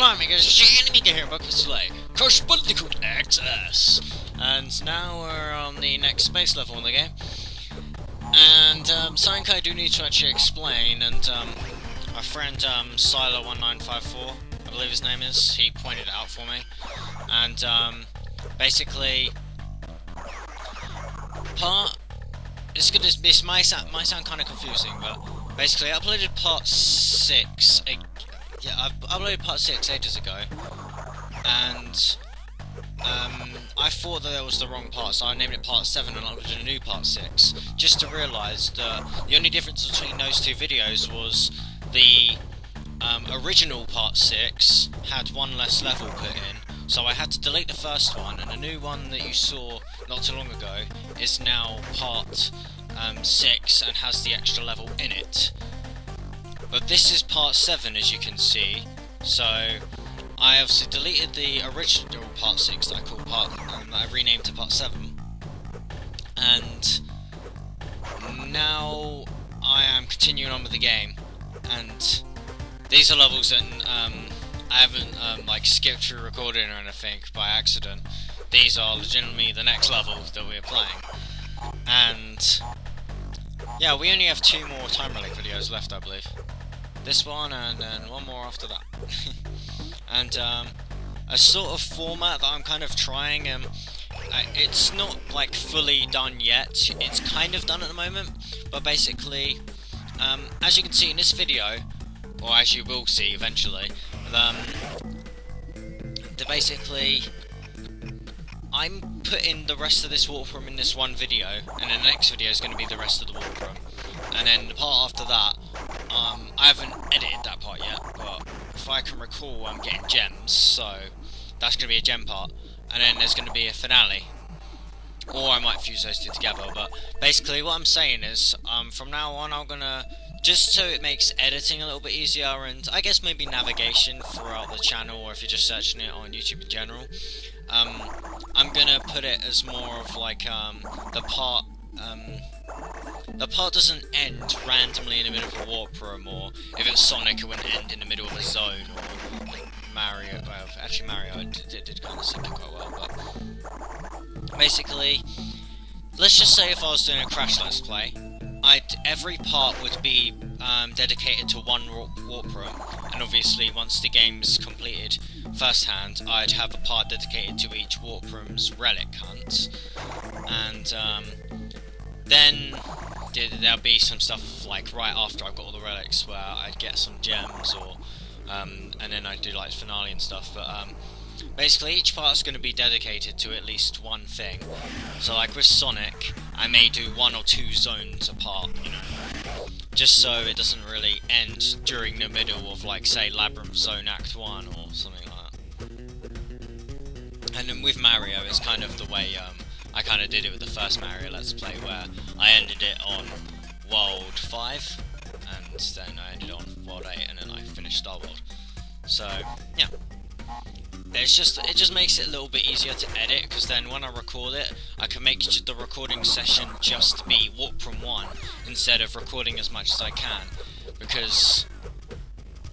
Hello amigos, Mika here, welcome to play Crash Bandicoot XS. And now we're on the next space level in the game. And something I do need to actually explain, and our friend Silo1954, I believe his name is, he pointed it out for me. And basically, this might sound kind of confusing, but basically I uploaded part 6, yeah, I've uploaded part 6 ages ago, and I thought that was the wrong part, so I named it part 7 and uploaded a new part 6, just to realise that the only difference between those two videos was the original part 6 had one less level put in, so I had to delete the first one, and the new one that you saw not too long ago is now part 6 and has the extra level in it. But this is part 7, as you can see, so I obviously deleted the original part 6 that I called that I renamed to part 7, and now I am continuing on with the game, and these are levels that I haven't like skipped through recording or anything by accident. These are legitimately the next level that we're playing, and yeah, we only have 2 more time relic videos left, I believe. This one and then one more after that. And a sort of format that I'm kind of trying, it's not like fully done yet, it's kind of done at the moment, but basically, as you can see in this video, or as you will see eventually, basically, I'm putting the rest of this warp room in this one video, and then the next video is going to be the rest of the warp room. And then the part after that, I haven't edited that part yet, but if I can recall, I'm getting gems, so that's going to be a gem part. And then there's going to be a finale, or I might fuse those two together. But basically what I'm saying is, from now on I'm going to, just so it makes editing a little bit easier, and I guess maybe navigation throughout the channel, or if you're just searching it on YouTube in general, I'm gonna put it as more of like the part doesn't end randomly in the middle of a warp room, or if it's Sonic it wouldn't end in the middle of a zone, or Mario. Well, actually Mario did kind of sync it quite well, but basically, let's just say if I was doing a Crash Let's Play, every part would be dedicated to one warp room, and obviously once the game's completed firsthand, I'd have a part dedicated to each warp room's relic hunt, and then there'll be some stuff like right after I've got all the relics where I'd get some gems, or and then I'd do like finale and stuff, but basically each part's going to be dedicated to at least one thing. So like with Sonic, I may do 1 or 2 zones apart, you know, just so it doesn't really end during the middle of, like, say, Labyrinth Zone Act 1 or something like that. And then with Mario, it's kind of the way I kind of did it with the first Mario Let's Play, where I ended it on World 5, and then I ended on World 8, and then I finished Star World. So, yeah. It just makes it a little bit easier to edit, because then when I record it, I can make the recording session just be warp from 1 instead of recording as much as I can. Because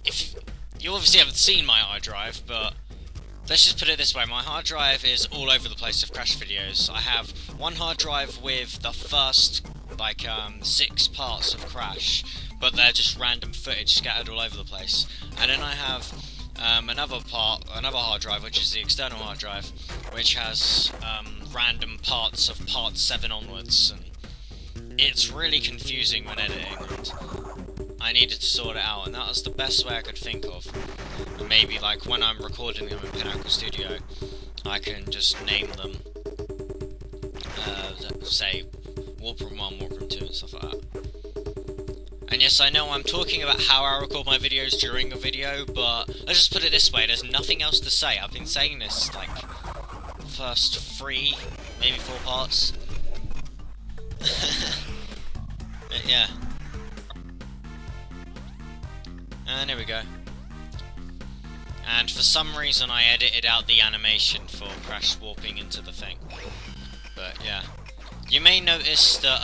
if you obviously haven't seen my hard drive, but let's just put it this way: my hard drive is all over the place of Crash videos. I have one hard drive with the first like 6 parts of Crash, but they're just random footage scattered all over the place, and then I have another hard drive, which is the external hard drive, which has random parts of part 7 onwards, and it's really confusing when editing, and I needed to sort it out, and that was the best way I could think of. And maybe like when I'm recording them in Pinnacle Studio, I can just name them, say Warp Room 1, Warp Room 2 and stuff like that. And yes, I know I'm talking about how I record my videos during a video, but let's just put it this way: there's nothing else to say. I've been saying this, like, first 3, maybe 4 parts. Yeah. And there we go. And for some reason I edited out the animation for Crash warping into the thing. But yeah. You may notice that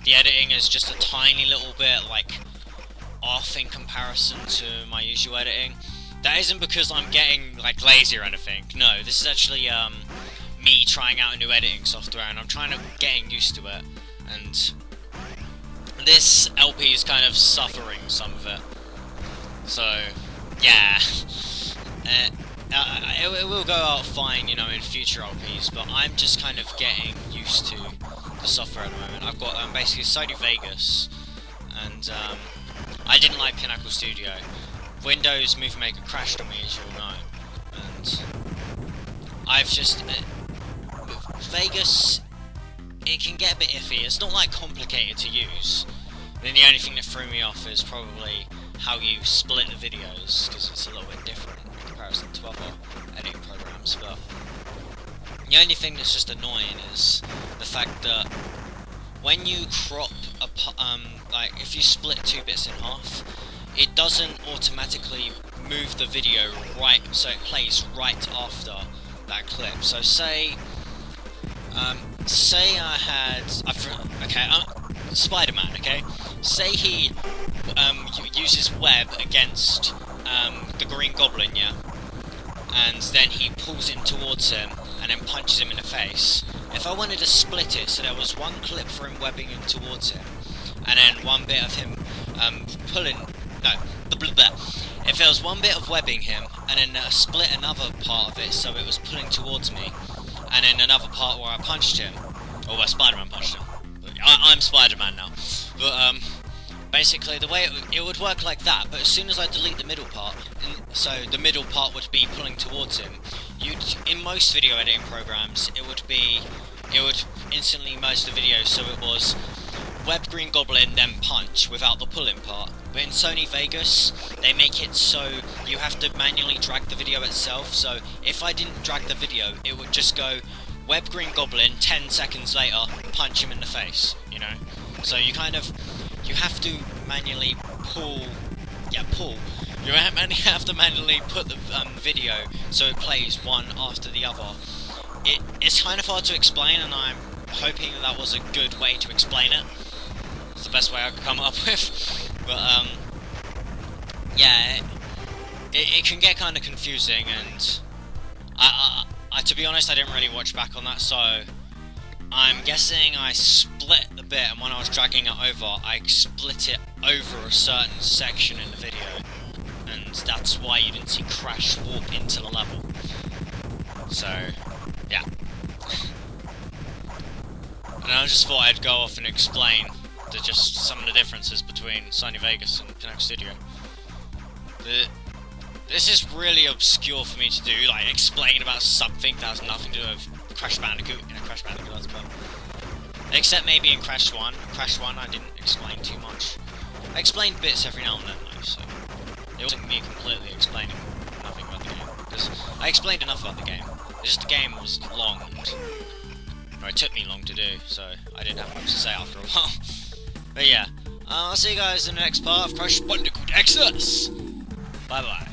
the editing is just a tiny little bit like off in comparison to my usual editing. That isn't because I'm getting, like, lazy or anything. No, this is actually, me trying out a new editing software, and I'm getting used to it, and this LP is kind of suffering some of it. So, yeah. It will go out fine, you know, in future LPs, but I'm just kind of getting used to the software at the moment. I've got basically Sony Vegas, and I didn't like Pinnacle Studio. Windows Movie Maker crashed on me, as you'll know, and I've just... Vegas, it can get a bit iffy. It's not, like, complicated to use. Then the only thing that threw me off is probably how you split the videos, because it's a little bit different in comparison to other editing programs, but the only thing that's just annoying is the fact that when you crop like, if you split 2 bits in half, it doesn't automatically move the video right, so it plays right after that clip. So say I had, Spider-Man, okay? Say he uses web against the Green Goblin, yeah? And then he pulls in towards him and then punches him in the face. If I wanted to split it so there was one clip for him webbing him towards him, and then one bit of him if there was one bit of webbing him, and then split another part of it so it was pulling towards me, and then another part where I punched him, or where Spider-Man punched him. I'm Spider-Man now. But, basically, the way it would work like that, but as soon as I delete the middle part, so the middle part would be pulling towards him, in most video editing programs, it would instantly merge the video so it was web Green Goblin, then punch, without the pulling part. But in Sony Vegas, they make it so you have to manually drag the video itself, so if I didn't drag the video, it would just go web Green Goblin, 10 seconds later, punch him in the face, you know? So you have to manually pull. You have to manually put the video so it plays one after the other. It's kind of hard to explain, and I'm hoping that was a good way to explain it. It's the best way I could come up with. But, yeah, it can get kind of confusing, and to be honest, I didn't really watch back on that, so I'm guessing I split a bit, and when I was dragging it over, I split it over a certain section in the video, and that's why you didn't see Crash walk into the level. So, yeah. And I just thought I'd go off and explain just some of the differences between Sony Vegas and Pinnacle Studio. This is really obscure for me to do, like, explain about something that has nothing to do with Crash Bandicoot, Crash Bandicoot, that's fun. Except maybe in Crash 1. Crash 1 I didn't explain too much. I explained bits every now and then though, so it wasn't me completely explaining nothing about the game, because I explained enough about the game. It's just the game was long, or it took me long to do, so I didn't have much to say after a while. But yeah, I'll see you guys in the next part of Crash Bandicoot XS! Bye bye.